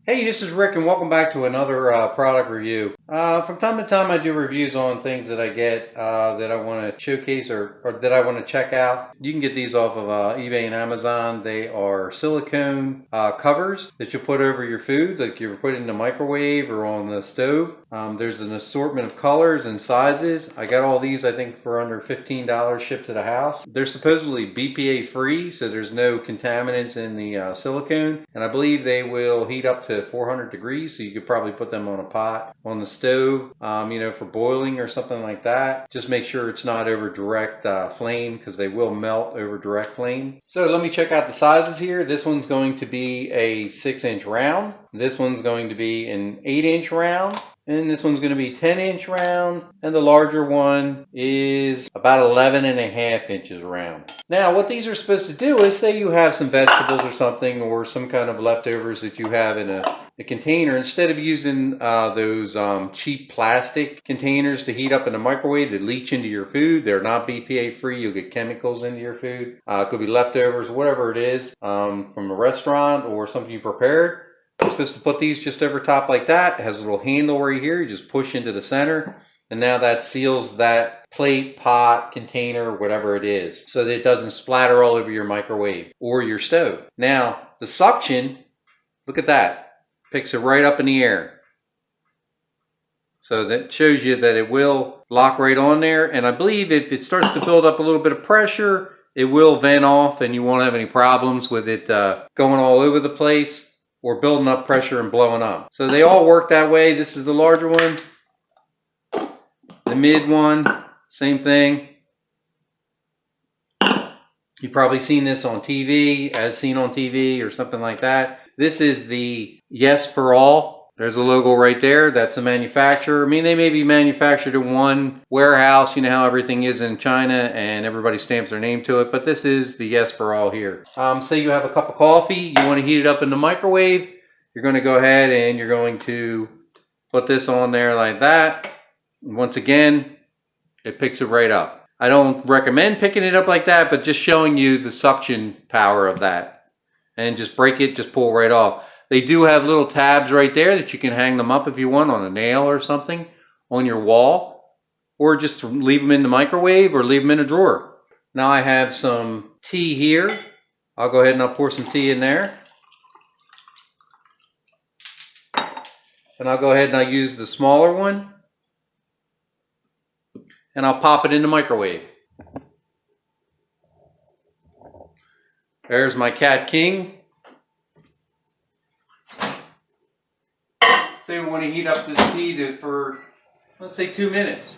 Hey, this is Rick and welcome back to another product review. From time to time I do reviews on things that I get that I want to showcase or that I want to check out. You can get these off of eBay and Amazon. They are silicone covers that you put over your food, like you put in the microwave or on the stove. There's an assortment of colors and sizes. I got all these I think for under $15 shipped to the house. They're supposedly BPA free, so there's no contaminants in the silicone, and I believe they will heat up to 400 degrees, so you could probably put them on a pot on the stove, for boiling or something like that. Just make sure it's not over direct flame, because they will melt over direct flame. So let me check out the sizes here. This one's going to be a 6-inch round. This one's going to be an 8-inch round. And this one's going to be 10-inch round, and the larger one is about 11.5 inches round. Now, what these are supposed to do is, say you have some vegetables or something, or some kind of leftovers that you have in a container. Instead of using those cheap plastic containers to heat up in the microwave that leach into your food, they're not BPA free. You'll get chemicals into your food. It could be leftovers, whatever it is, from a restaurant or something you prepared. You're supposed to put these just over top like that. It has a little handle right here. You just push into the center, and now that seals that plate, pot, container, whatever it is, so that it doesn't splatter all over your microwave or your stove. Now, the suction, look at that. Picks it right up in the air. So that shows you that it will lock right on there, and I believe if it starts to build up a little bit of pressure, it will vent off, and you won't have any problems with it going all over the place or building up pressure and blowing up. So they all work that way. This is the larger one. The mid one, same thing. You've probably seen this on TV, as seen on TV or something like that. This is the Yes4All. There's a logo right there. That's a manufacturer. I mean, they may be manufactured in one warehouse. You know how everything is in China and everybody stamps their name to it. But this is the Yes4All here. Say you have a cup of coffee. You want to heat it up in the microwave. You're going to go ahead and you're going to put this on there like that. Once again, it picks it right up. I don't recommend picking it up like that, but just showing you the suction power of that. And just break it, just pull right off. They do have little tabs right there that you can hang them up if you want on a nail or something on your wall, or just leave them in the microwave or leave them in a drawer. Now I have some tea here. I'll go ahead and I'll pour some tea in there. And I'll go ahead and I'll use the smaller one. And I'll pop it in the microwave. There's my Cat King. Say we want to heat up this tea for, let's say, 2 minutes.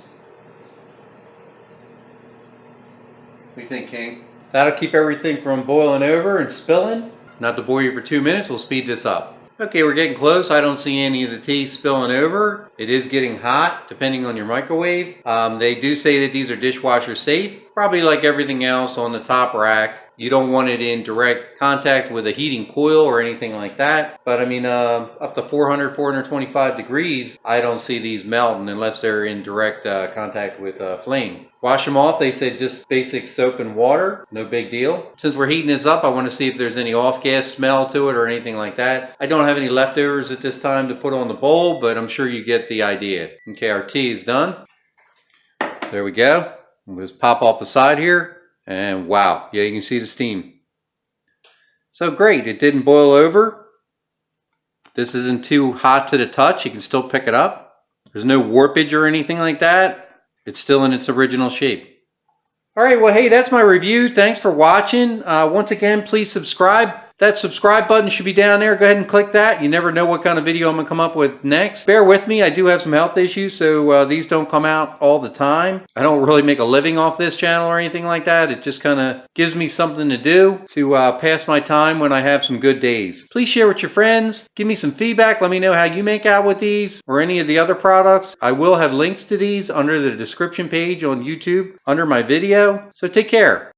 What do you think, King? That'll keep everything from boiling over and spilling. Not to bore you for 2 minutes, we'll speed this up. Okay, we're getting close. I don't see any of the tea spilling over. It is getting hot, depending on your microwave. They do say that these are dishwasher safe. Probably like everything else on the top rack. You don't want it in direct contact with a heating coil or anything like that. But I mean, up to 400, 425 degrees, I don't see these melting unless they're in direct contact with flame. Wash them off. They said just basic soap and water. No big deal. Since we're heating this up, I want to see if there's any off-gas smell to it or anything like that. I don't have any leftovers at this time to put on the bowl, but I'm sure you get the idea. Okay, our tea is done. There we go. We'll just pop off the side here. And wow, yeah, you can see the steam. So great, it didn't boil over. This isn't too hot to the touch. You can still pick it up. There's no warpage or anything like that. It's still in its original shape. All right, well, hey, that's my review. Thanks for watching. Once again, please subscribe. That subscribe button should be down there. Go ahead and click that. You never know what kind of video I'm going to come up with next. Bear with me. I do have some health issues, so these don't come out all the time. I don't really make a living off this channel or anything like that. It just kind of gives me something to do to pass my time when I have some good days. Please share with your friends. Give me some feedback. Let me know how you make out with these or any of the other products. I will have links to these under the description page on YouTube under my video. So take care.